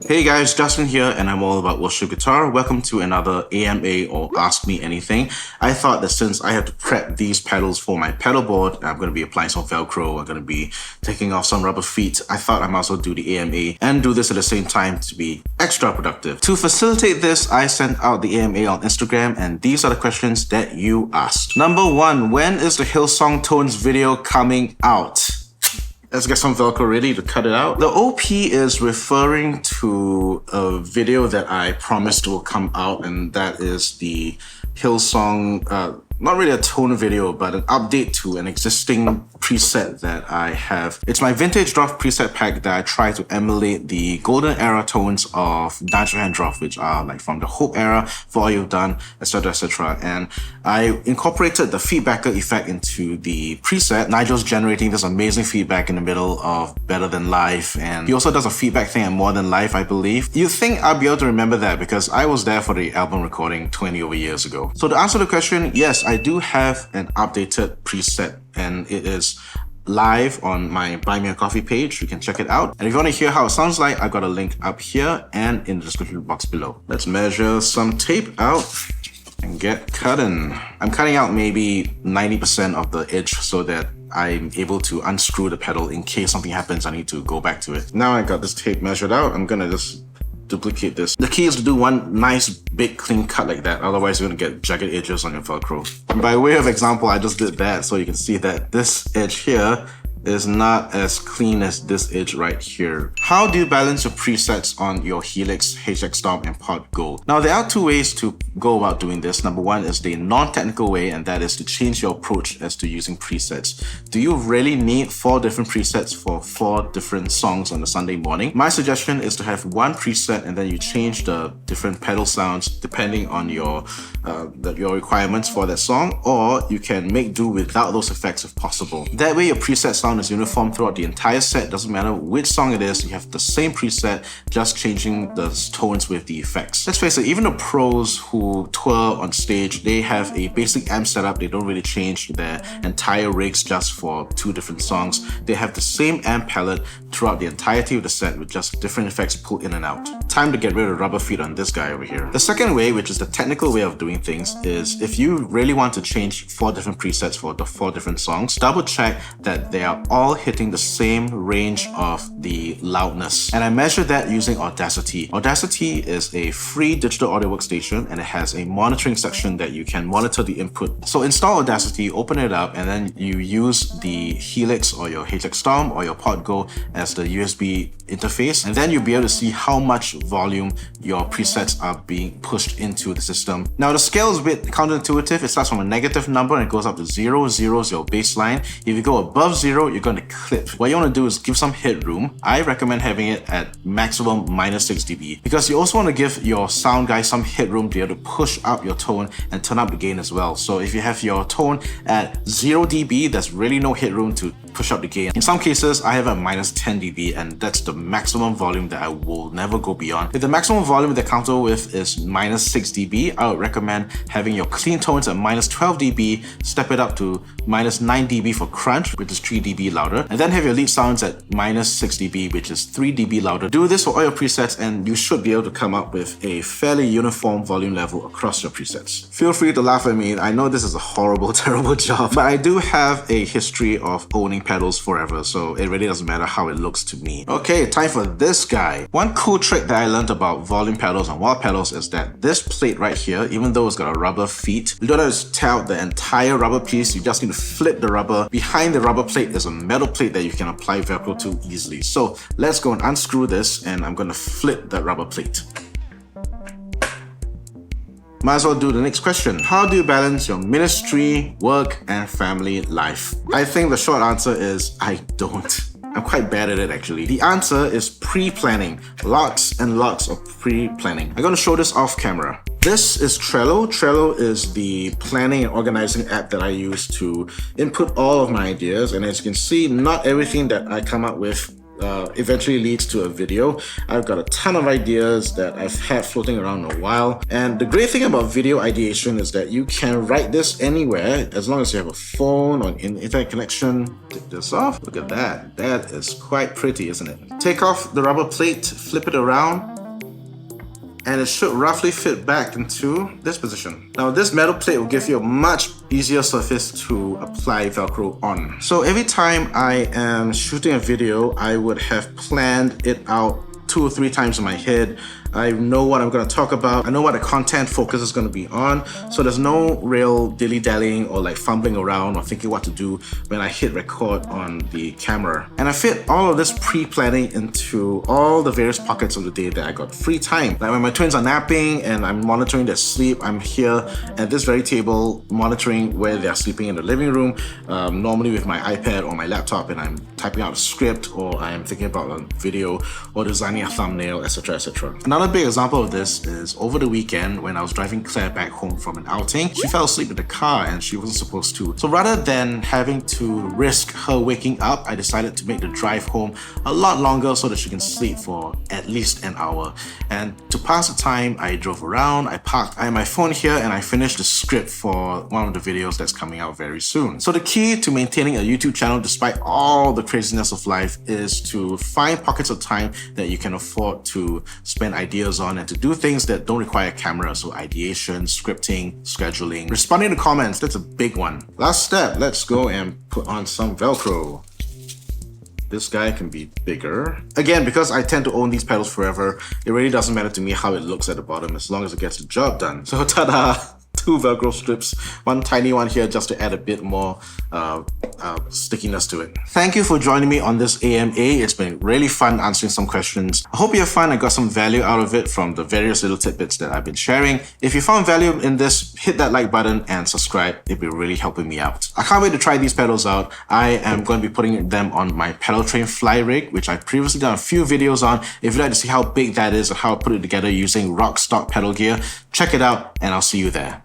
Hey guys, Justin here, and I'm all about worship guitar. Welcome to another AMA or Ask Me Anything. I thought that since I have to prep these pedals for my pedal board, I'm going to be applying some Velcro, I'm going to be taking off some rubber feet, I thought I might as well do the AMA and do this at the same time to be extra productive. To facilitate this, I sent out the AMA on Instagram, and these are the questions that you asked. Number 1, when is the Hillsong Tones video coming out? Let's get some Velcro ready to cut it out. The OP is referring to a video that I promised will come out, and that is the Hillsong, not really a tone video, but an update to an existing preset that I have. It's my vintage Droft preset pack that I try to emulate the golden era tones of Nigel Hand Droft, which are like from the Hope era, For All You've Done, etc, etc. And I incorporated the feedbacker effect into the preset. Nigel's generating this amazing feedback in the middle of Better Than Life, and he also does a feedback thing at More Than Life, I believe. You'd think I'd be able to remember that because I was there for the album recording 20 over years ago. So to answer the question, yes, I do have an updated preset, and it is live on my Buy Me a Coffee page. You can check it out. And if you want to hear how it sounds like, I've got a link up here and in the description box below. Let's measure some tape out and get cutting. I'm cutting out maybe 90% of the edge so that I'm able to unscrew the pedal in case something happens. I need to go back to it. Now I got this tape measured out, I'm gonna just duplicate this. The key is to do one nice big clean cut like that, otherwise you're gonna get jagged edges on your Velcro. And by way of example, I just did that so you can see that this edge here is not as clean as this edge right here. How do you balance your presets on your Helix, HX Stomp, and Pot Gold? Now there are 2 ways to go about doing this. Number 1 is the non-technical way, and that is to change your approach as to using presets. Do you really need 4 different presets for 4 different songs on a Sunday morning? My suggestion is to have 1 preset and then you change the different pedal sounds depending on your requirements for that song, or you can make do without those effects if possible. That way your preset sound is uniform throughout the entire set. Doesn't matter which song it is, you have the same preset, just changing the tones with the effects. Let's face it, even the pros who tour on stage, they have a basic amp setup. They don't really change their entire rigs just for 2 different songs. They have the same amp palette throughout the entirety of the set with just different effects pulled in and out. Time to get rid of rubber feet on this guy over here. The second way, which is the technical way of doing things, is if you really want to change 4 different presets for the 4 different songs, double check that they are all hitting the same range of the loudness. And I measured that using Audacity. Audacity is a free digital audio workstation, and it has a monitoring section that you can monitor the input. So install Audacity, open it up, and then you use the Helix or your HX Stomp or your Pot Go as the USB interface, and then you'll be able to see how much volume your presets are being pushed into the system. Now the scale is a bit counterintuitive. It starts from a negative number and it goes up to 0. 0 is your baseline. If you go above 0, you're going to clip. What you want to do is give some headroom. I recommend having it at maximum -6 dB, because you also want to give your sound guy some headroom to be able to push up your tone and turn up the gain as well. So if you have your tone at 0 dB, there's really no headroom to push up the gain. In some cases, I have a -10 dB, and that's the maximum volume that I will never go beyond. If the maximum volume they're comfortable with is -6 dB, I would recommend having your clean tones at -12 dB, step it up to -9 dB for crunch, which is 3 dB louder, and then have your lead sounds at -6 dB, which is 3 dB louder. Do this for all your presets and you should be able to come up with a fairly uniform volume level across your presets. Feel free to laugh at me. I know this is a horrible, terrible job, but I do have a history of owning pedals forever, so it really doesn't matter how it looks to me. Okay, time for this guy. One cool trick that I learned about volume pedals and wah pedals is that this plate right here, even though it's got a rubber feet, you don't have to tear out the entire rubber piece. You just need to flip the rubber. Behind the rubber plate is a metal plate that you can apply Velcro to easily. So let's go and unscrew this, and I'm going to flip that rubber plate. Might as well do the next question. How do you balance your ministry, work, and family life? I think the short answer is I don't. I'm quite bad at it actually. The answer is pre-planning. Lots and lots of pre-planning. I'm going to show this off camera. This is Trello. Trello is the planning and organizing app that I use to input all of my ideas. And as you can see, not everything that I come up with eventually leads to a video. I've got a ton of ideas that I've had floating around a while. And the great thing about video ideation is that you can write this anywhere as long as you have a phone or an internet connection. Take this off. Look at that. That is quite pretty, isn't it? Take off the rubber plate, flip it around, and it should roughly fit back into this position. Now this metal plate will give you a much easier surface to apply Velcro on. So every time I am shooting a video, I would have planned it out 2 or 3 times in my head. I know what I'm going to talk about. I know what the content focus is going to be on. So there's no real dilly-dallying or like fumbling around or thinking what to do when I hit record on the camera. And I fit all of this pre-planning into all the various pockets of the day that I got free time. Like when my twins are napping and I'm monitoring their sleep, I'm here at this very table monitoring where they're sleeping in the living room, normally with my iPad or my laptop, and I'm typing out a script or I'm thinking about a video or designing a thumbnail, etc, etc. Another big example of this is over the weekend when I was driving Claire back home from an outing. She fell asleep in the car and she wasn't supposed to. So rather than having to risk her waking up, I decided to make the drive home a lot longer so that she can sleep for at least an hour. And to pass the time, I drove around, I parked, I had my phone here, and I finished the script for one of the videos that's coming out very soon. So the key to maintaining a YouTube channel despite all the craziness of life is to find pockets of time that you can afford to spend ideas on and to do things that don't require a camera. So ideation, scripting, scheduling, responding to comments, that's a big one. Last step, let's go and put on some Velcro. This guy can be bigger. Again, because I tend to own these pedals forever, it really doesn't matter to me how it looks at the bottom as long as it gets the job done. So ta-da! 2 Velcro strips, one tiny one here just to add a bit more stickiness to it. Thank you for joining me on this AMA. It's been really fun answering some questions. I hope you have fun and got some value out of it from the various little tidbits that I've been sharing. If you found value in this, hit that like button and subscribe. It'd be really helping me out. I can't wait to try these pedals out. I am going to be putting them on my pedal train fly rig, which I've previously done a few videos on. If you'd like to see how big that is and how I put it together using rock stock pedal gear, check it out and I'll see you there.